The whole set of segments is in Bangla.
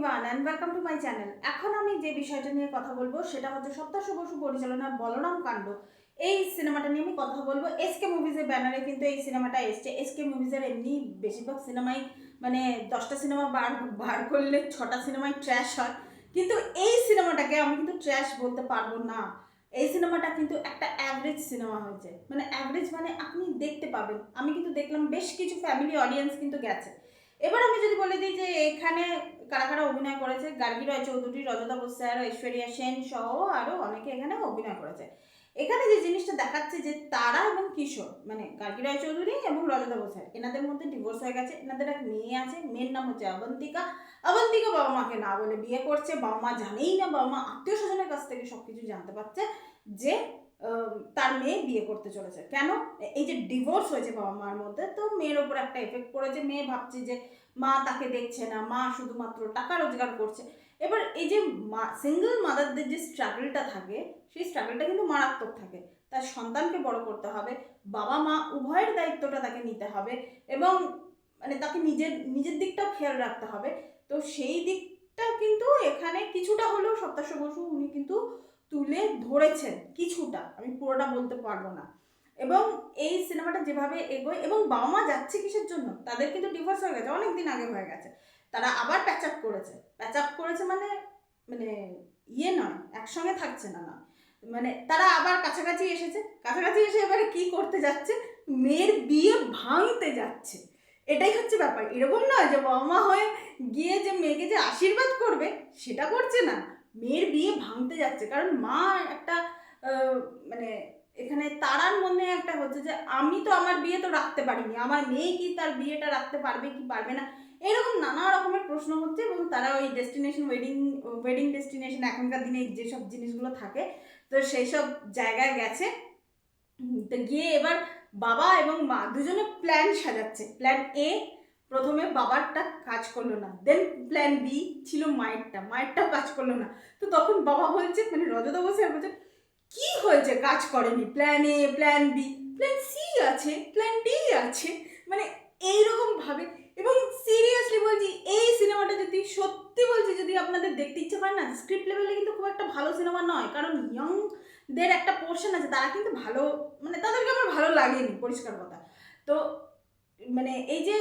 Everyone and welcome to my channel. এখন আমি যে বিষয়টা নিয়ে কথা বলবো সেটা হচ্ছে সপ্তাহ বসু পরিচালনা বলরাম কাণ্ড। এই সিনেমাটা নিয়ে আমি কথা বলবো। এসকে মুভিজের ব্যানারে কিন্তু এই সিনেমাটা এসছে। এসকে মুভিজের এমনি বেশিরভাগ সিনেমাই মানে 10টা সিনেমা বার বার করলে 6টা সিনেমাই ট্র্যাশ হয়, কিন্তু এই সিনেমাটাকে আমি কিন্তু ট্র্যাশ বলতে পারবো না। এই সিনেমাটা কিন্তু একটা অ্যাভারেজ সিনেমা হয়েছে, মানে অ্যাভারেজ মানে আপনি দেখতে পাবেন। আমি কিন্তু দেখলাম বেশ কিছু ফ্যামিলি অডিয়েন্স কিন্তু গেছে। এবার আমি যদি বলে দিই যে এখানে কারা কারা অভিনয় করেছে, গার্গী রায়চৌধুরী, রজতা বস্যার, ঐশ্বরিয়া সেন সহ আরও অনেকে এখানে অভিনয় করেছে। এখানে যে জিনিসটা দেখাচ্ছে যে তারা এবং কিশোর, মানে গার্গী রায়চৌধুরী এবং রজতা বস্যার, এনাদের মধ্যে ডিভোর্স হয়ে গেছে। এনাদের এক মেয়ে আছে, মেয়ের নাম হচ্ছে অবন্তিকা। অবন্তিকা বাবা মাকে না বলে বিয়ে করছে। বাবা মা জানেই না, বাবা মা আত্মীয় স্বজনের কাছ থেকে সব কিছু জানতে পারছে যে তার মেয়ে বিয়ে করতে চলেছে। কেন? এই যে ডিভোর্স হয়েছে বাবা মার মধ্যে, তো মেয়ের ওপর একটা এফেক্ট পড়েছে। মেয়ে ভাবছে যে মা তাকে দেখছে না, মা শুধুমাত্র টাকা রোজগার করছে। এবার এই যে সিঙ্গেল মাদারদের যে স্ট্রাগলটা থাকে, সেই স্ট্রাগলটা কিন্তু মারাত্মক থাকে। তার সন্তানকে বড় করতে হবে, বাবা মা উভয়ের দায়িত্বটা তাকে নিতে হবে, এবং মানে তাকে নিজের নিজের দিকটাও খেয়াল রাখতে হবে। তো সেই দিকটা কিন্তু এখানে কিছুটা হলেও সপ্তাহ বসু উনি কিন্তু তুলে ধরেছেন, কিছুটা, আমি পুরোটা বলতে পারবো না। এবং এই সিনেমাটা যেভাবে এগোয়, এবং বাবা মা যাচ্ছে কিসের জন্য, তাদের কিন্তু ডিভোর্স হয়ে গেছে, অনেক দিন আগে হয়ে গেছে। তারা আবার প্যাচ আপ করেছে। প্যাচ আপ করেছে মানে মানে ইয়ে নয়, একসঙ্গে থাকছে না, না, মানে তারা আবার কাছাকাছি এসেছে। কাছাকাছি এসে এবারে কি করতে যাচ্ছে, মেয়ের বিয়ে ভাঙতে যাচ্ছে। এটাই হচ্ছে ব্যাপার। এরকম নয় যে বাবা মা হয়ে গিয়ে যে মেয়েকে যে আশীর্বাদ করবে সেটা করছে না, মেয়ের বিয়ে ভাঙতে যাচ্ছে। কারণ মা একটা মানে এখানে তারার মনে একটা হচ্ছে যে আমি তো আমার বিয়ে তো রাখতে পারিনি, আমার মেয়ে কি তার বিয়েটা রাখতে পারবে কি পারবে না, এরকম নানা রকমের প্রশ্ন হচ্ছে। এবং তারা ওই ডেস্টিনেশন ওয়েডিং ডেস্টিনেশন এখনকার দিনে যেসব জিনিসগুলো থাকে, তো সেই সব জায়গায় গেছে। তো গিয়ে এবার বাবা এবং মা দুজনে প্ল্যান সাজাচ্ছে। প্ল্যান এ, প্রথমে বাবারটা কাজ করলো না, দেন প্ল্যান বি ছিল মায়েরটাও কাজ করলো না। তো তখন বাবা বলছে, মানে রজতা বসে বলছে কি হয়েছে কাজ করেনি, plan A, plan B, plan C আছে, প্ল্যান ডি আছে, মানে এইরকম ভাবে। এবং সিরিয়াসলি বলছি, এই সিনেমাটা যদি সত্যি বলছি, যদি আপনাদের দেখতে ইচ্ছে করে না, স্ক্রিপ্ট লেভেলে কিন্তু খুব একটা ভালো সিনেমা নয়। কারণ ইয়ংদের একটা পোর্শন আছে, তারা কিন্তু ভালো, মানে তাদেরকে আমার ভালো লাগেনি, পরিষ্কার কথা। তো মানে এই যে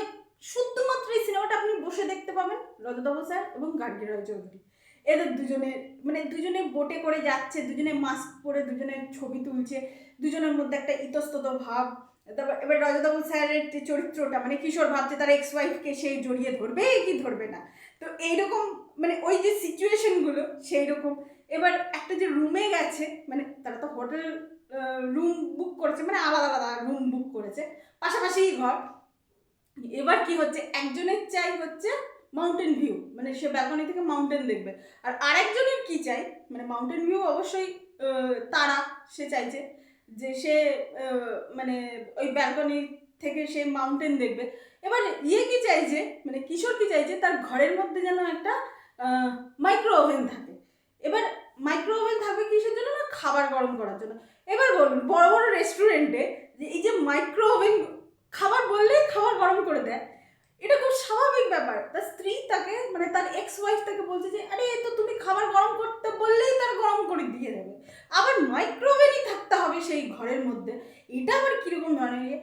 শুধুমাত্র এই সিনেমাটা আপনি বসে দেখতে পাবেন রজতা বস্যার এবং গার্গী রায়চৌধুরী, এদের দুজনের, মানে দুজনে বোটে করে যাচ্ছে, দুজনে মাস্ক পরে দুজনের ছবি তুলছে, দুজনের মধ্যে একটা ইতস্তত ভাব। তারপর এবার রজতা স্যারের যে চরিত্রটা, মানে কিশোর ভাবছে তার এক্স ওয়াইফকে সেই জড়িয়ে ধরবে কি ধরবে না, তো এইরকম মানে ওই যে সিচুয়েশনগুলো সেই রকম। এবার একটা যে রুমে গেছে, মানে তারা তো হোটেল রুম বুক করেছে, মানে আলাদা আলাদা রুম বুক করেছে, পাশাপাশিই ঘর। এবার কি হচ্ছে, একজনের চাই হচ্ছে মাউন্টেন ভিউ, মানে সে ব্যালকনি থেকে মাউন্টেন দেখবে। আর আরেকজনের কি চাই, মানে মাউন্টেন ভিউ অবশ্যই তারা, সে চাইছে যে সে মানে ওই ব্যালকনি থেকে সে মাউন্টেন দেখবে। এবার ইয়ে কি চাইছে, মানে কিশোর কি চাইছে, তার ঘরের মধ্যে যেন একটা মাইক্রো ওভেন থাকে। এবার মাইক্রো ওভেন থাকবে কিসের জন্য, না খাবার গরম করার জন্য। এবার বলুন, বড় বড় রেস্টুরেন্টে যে এই যে মাইক্রো ওভেন, খাবার বললেই খাবার গরম করে দেয়, এটা খুব স্বাভাবিক ব্যাপার। তার স্ত্রী তাকে, মানে তার এক্স ওয়াইফ তাকে বলছে যে আরে তো তুমি খাবার গরম করতে বললেই তার গরম করে দিয়ে দেবে, আবার মাইক্রোওভেনই থাকতে হবে সেই ঘরের মধ্যে। এটা আবার কীরকম ধরনের,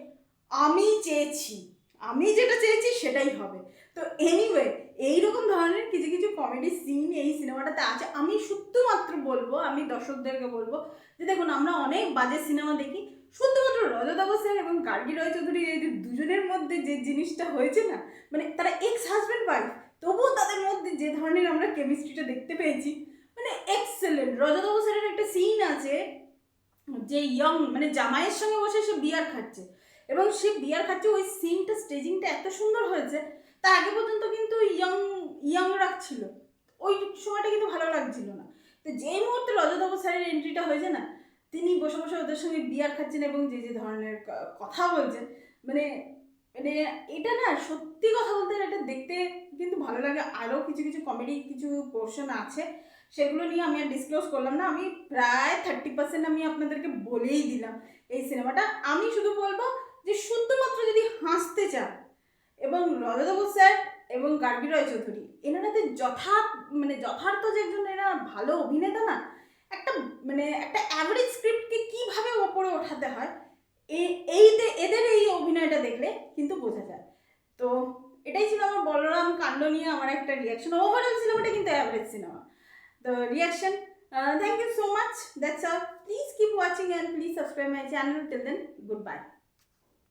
আমি চেয়েছি, আমি যেটা চেয়েছি সেটাই হবে। তো এনিওয়ে, এইরকম ধরনের কিছু কিছু কমেডি সিন এই সিনেমাটাতে আছে। আমি শুধুমাত্র বলবো, আমি দর্শকদেরকে বলবো যে দেখুন, আমরা অনেক বাজে সিনেমা দেখি, শুধুমাত্র রজতা বস্যার এবং গার্গী রায়চৌধুরী এই দুজনের মধ্যে যে জিনিসটা হয়েছে না, মানে তারা এক্স হাজব্যান্ড ওয়াইফ, তবুও তাদের মধ্যে যে ধরনের আমরা কেমিস্ট্রিটা দেখতে পেয়েছি, মানে এক্সেলেন্ট। রজতা বস্যারের একটা সিন আছে যে মানে জামাইয়ের সঙ্গে বসে সে বিয়ার খাচ্ছে, এবং সে বিয়ার খাচ্ছে, ওই সিনটা স্টেজিংটা এত সুন্দর হয়েছে। তার আগে পর্যন্ত কিন্তু ইয়ং রাখছিল, ওই সময়টা কিন্তু ভালো লাগছিল না। তো যেই মুহূর্তে রজতা বস্যারের এন্ট্রিটা হয়েছে না, তিনি বসে বসে ওদের সঙ্গে বিয়ার খাচ্ছেন এবং যে যে ধরনের কথা বলছেন, মানে মানে এটা না, সত্যি কথা বলতে এটা দেখতে কিন্তু ভালো লাগে। আরও কিছু কিছু কমেডি কিছু পোর্শন আছে, সেগুলো নিয়ে আমি আর ডিসক্লোজ করলাম না। আমি প্রায় 30% আমি আপনাদেরকে বলেই দিলাম এই সিনেমাটা। আমি শুধু বলবো যে শুধুমাত্র যদি হাসতে চান, এবং রজতা বস্যার এবং গার্গী রয় চৌধুরী, এনারাদের যথার্থ যে একজন এরা ভালো অভিনেতা না, একটা অ্যাভারেজ স্ক্রিপ্টকে কীভাবে ওপরে ওঠাতে হয় এদের এই অভিনয়টা দেখলে কিন্তু বোঝা যায়। তো এটাই ছিল আমার বলরাম কাণ্ড নিয়ে আমার একটা রিয়াকশন। ওভারঅল সিনেমাটা কিন্তু অ্যাভারেজ সিনেমা। তো reaction, thank you so much, that's all. Please keep watching and please subscribe my channel. Till then, goodbye.